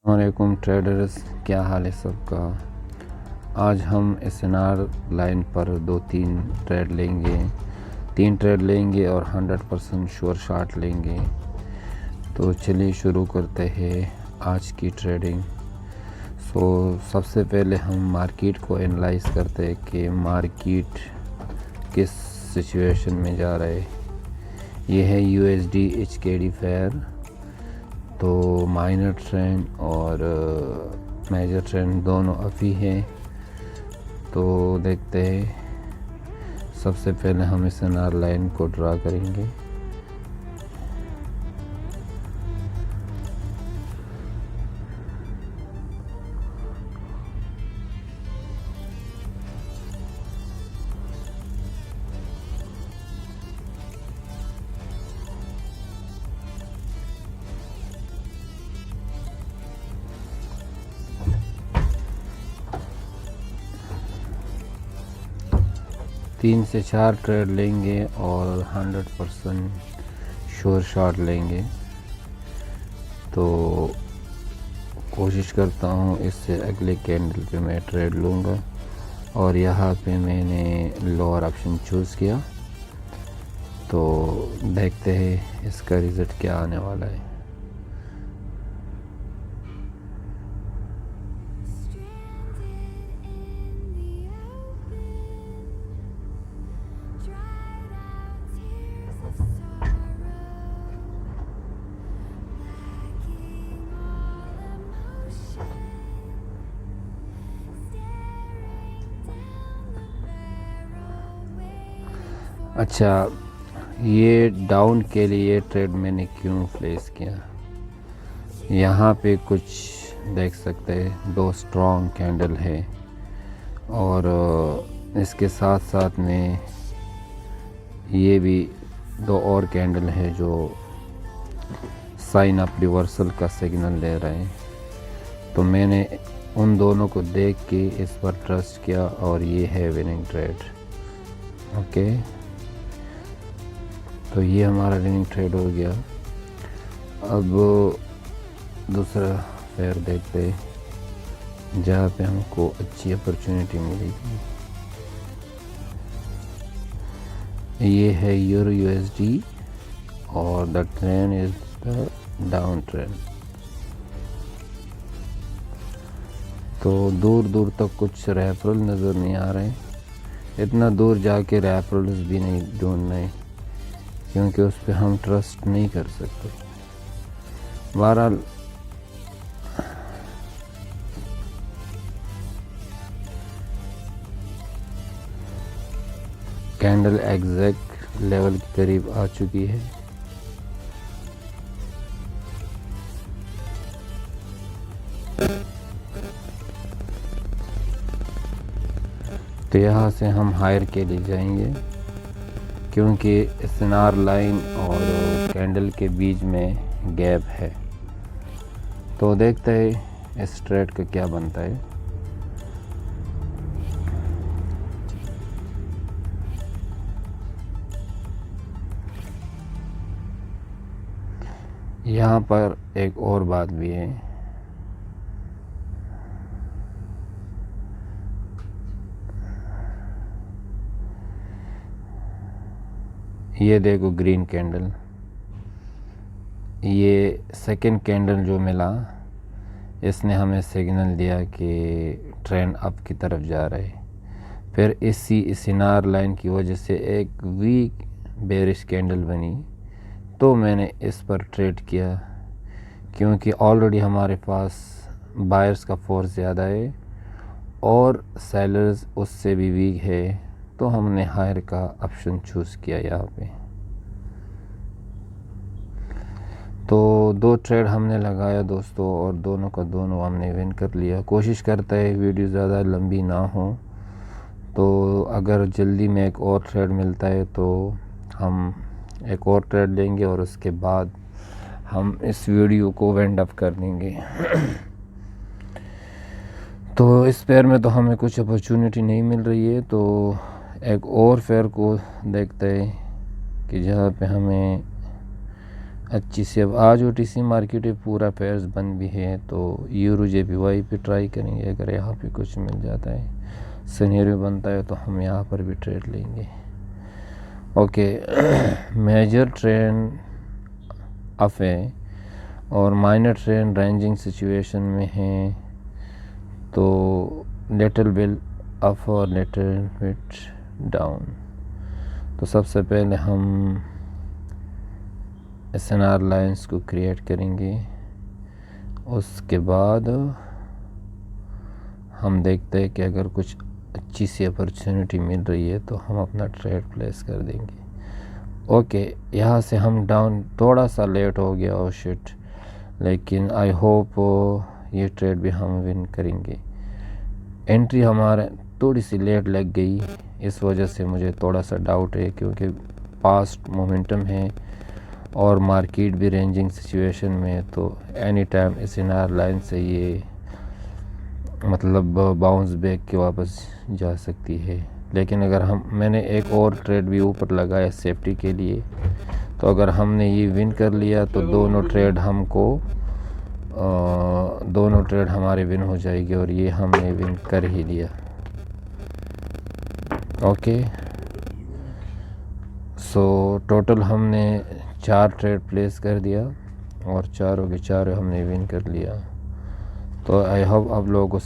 वालेकुम ट्रेडर्स, क्या हाल है सबका। आज हम एसएनआर लाइन पर 2-3 ट्रेड लेंगे, 3 ट्रेड लेंगे और 100% श्योर शॉट लेंगे। तो चलिए शुरू करते हैं आज की ट्रेडिंग। सबसे पहले हम मार्केट को एनालाइज करते हैं कि मार्केट किस सिचुएशन में जा रहा है। ये है यूएसडी एचकेडी फेयर। तो माइनर ट्रेंड और मेजर ट्रेंड दोनों अभी हैं। तो देखते हैं। सबसे पहले हम इस एसएनआर लाइन को ड्रा करेंगे। तीन से 4 ट्रेड लेंगे और 100% श्योर शॉट लेंगे। तो कोशिश करता हूँ इससे अगले कैंडल पे मैं ट्रेड लूँगा। और यहाँ पे मैंने लोअर ऑप्शन चूज़ किया। तो देखते हैं इसका रिज़ल्ट क्या आने वाला है। अच्छा, ये डाउन के लिए ट्रेड मैंने क्यों प्लेस किया, यहाँ पे कुछ देख सकते हैं 2 स्ट्रॉन्ग कैंडल है और इसके साथ साथ में ये भी 2 और कैंडल है जो साइन अप रिवर्सल का सिग्नल ले रहे हैं। तो मैंने उन दोनों को देख के इस पर ट्रस्ट किया और ये है विनिंग ट्रेड। ओके, तो ये हमारा विनिंग ट्रेड हो गया। अब दूसरा फेयर देखते हैं जहाँ पे हमको अच्छी अपॉर्चुनिटी मिलेगी। ये है यूरो यूएसडी और the trend is the down trend. तो दूर दूर तक कुछ रेफरल नज़र नहीं आ रहे। इतना दूर जाके रेफरल्स भी नहीं ढूंढने, क्योंकि उस पर हम ट्रस्ट नहीं कर सकते। बहरहाल कैंडल एग्जैक्ट लेवल के करीब आ चुकी है। तो यहाँ से हम हायर के लिए जाएंगे, क्योंकि एसएनआर लाइन और कैंडल के बीच में गैप है। तो देखते हैं इस ट्रेड का क्या बनता है। यहाँ पर एक और बात भी है। ये देखो ग्रीन कैंडल, ये सेकंड कैंडल जो मिला, इसने हमें सिग्नल दिया कि ट्रेंड अप की तरफ जा रहा है। फिर इसी एसएनआर लाइन की वजह से एक वीक बेरिश कैंडल बनी, तो मैंने इस पर ट्रेड किया, क्योंकि ऑलरेडी हमारे पास बायर्स का फोर्स ज़्यादा है और सेलर्स उससे भी वीक है। तो हमने हायर का ऑप्शन चूज़ किया यहाँ पे। तो 2 ट्रेड हमने लगाया दोस्तों, और दोनों का दोनों हमने विन कर लिया। कोशिश करता है वीडियो ज़्यादा लंबी ना हो। तो अगर जल्दी में एक और ट्रेड मिलता है तो हम एक और ट्रेड लेंगे और उसके बाद हम इस वीडियो को वाइंड अप कर देंगे। तो इस पेयर में तो हमें कुछ अपॉर्चुनिटी नहीं मिल रही है। तो एक और फेयर को देखते हैं कि जहाँ पे हमें अच्छी सी। अब आज OTC मार्केट में पूरा पेयर्स बंद भी है, तो यूरो JPY पे ट्राई करेंगे। अगर यहाँ पे कुछ मिल जाता है, सिनेरियो बनता है, तो हम यहाँ पर भी ट्रेड लेंगे। ओके मेजर ट्रेंड अप है और माइनर ट्रेंड रेंजिंग सिचुएशन में है, तो लिटिल बिट अप और लिटिल बिट डाउन। तो सबसे पहले हम SNR लाइंस को क्रिएट करेंगे, उसके बाद हम देखते हैं कि अगर कुछ अच्छी सी अपॉर्चुनिटी मिल रही है तो हम अपना ट्रेड प्लेस कर देंगे। ओके यहाँ से हम डाउन थोड़ा सा लेट हो गया, ओ शिट, लेकिन आई होप ये ट्रेड भी हम विन करेंगे। एंट्री हमारा थोड़ी सी लेट लग गई, इस वजह से मुझे थोड़ा सा डाउट है, क्योंकि पास्ट मोमेंटम है और मार्केट भी रेंजिंग सिचुएशन में है, तो एनी टाइम SNR लाइन से ये मतलब बाउंस बैक के वापस जा सकती है। लेकिन अगर मैंने एक और ट्रेड भी ऊपर लगाया सेफ्टी के लिए, तो अगर हमने ये विन कर लिया तो दोनों ट्रेड हमारे विन हो जाएगी, और ये हमने विन कर ही लिया। ओके सो टोटल हमने 4 ट्रेड प्लेस कर दिया और चारों के चारों हमने विन कर लिया। तो आई होप आप लोगों को